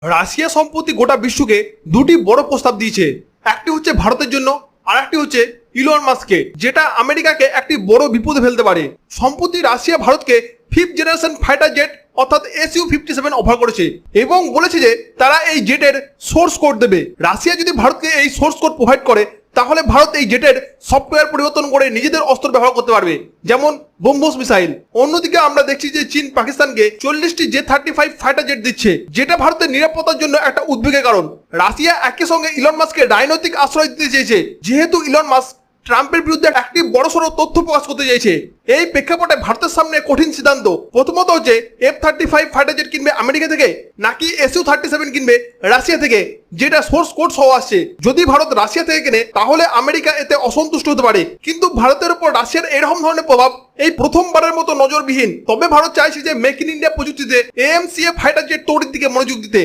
Russia সম্প্রতি গোটা বিশ্বকে দুটি বড় প্রস্তাব দিয়েছে। একটি হচ্ছে ভারতের জন্য, আর একটি হচ্ছে ইলন মাস্ককে, যেটা আমেরিকাকে একটি বড় বিপদে ফেলতে পারে। সম্প্রতি রাশিয়া ভারতকে 5th জেনারেশন ফাইটার জেট অর্থাৎ SU-57 অফার করেছে এবং বলেছে যে তারা এই জেটের সোর্স কোড দেবে। রাশিয়া যদি ভারতকে এই সোর্স কোড প্রোভাইড করে তাহলে ভারত এই জেটের সফটওয়্যার পরিবর্তন করে নিজেদের অস্ত্র ব্যবহার করতে পারবে, যেমন ব্রহ্মোস মিসাইল। অন্যদিকে আমরা দেখছি যে চীন পাকিস্তানকে 40টি J-35 ফাইটার জেট দিচ্ছে, যেটা ভারতের নিরাপত্তার জন্য একটা উদ্বেগের কারণ। রাশিয়া একই সঙ্গে ইলন মাস্ককে রাজনৈতিক আশ্রয় দিতে চেয়েছে, যেহেতু ইলন মাস্ক ট্রাম্পের বিরুদ্ধে একটি বড়সড় তথ্য প্রকাশ করতে চাইছে। এই প্রেক্ষাপটে ভারতের সামনে কঠিন সিদ্ধান্ত। প্রথমত হচ্ছে F-35 ফাইটার জেট কিনবে আমেরিকা থেকে নাকি SU-37 কিনবে রাশিয়া থেকে, যেটা সোর্স কোড সহ আসছে। যদি ভারত রাশিয়া থেকে কেনে তাহলে আমেরিকা এতে অসন্তুষ্ট হতে পারে, কিন্তু ভারতের উপর রাশিয়ার এরকম ধরনের প্রভাব এই প্রথমবারের মতো নজরবিহীন। তবে ভারত চাইছে যে মেক ইন ইন্ডিয়া প্রযুক্তিতে AMCA ফাইটার জেট তৈরির দিকে মনোযোগ দিতে।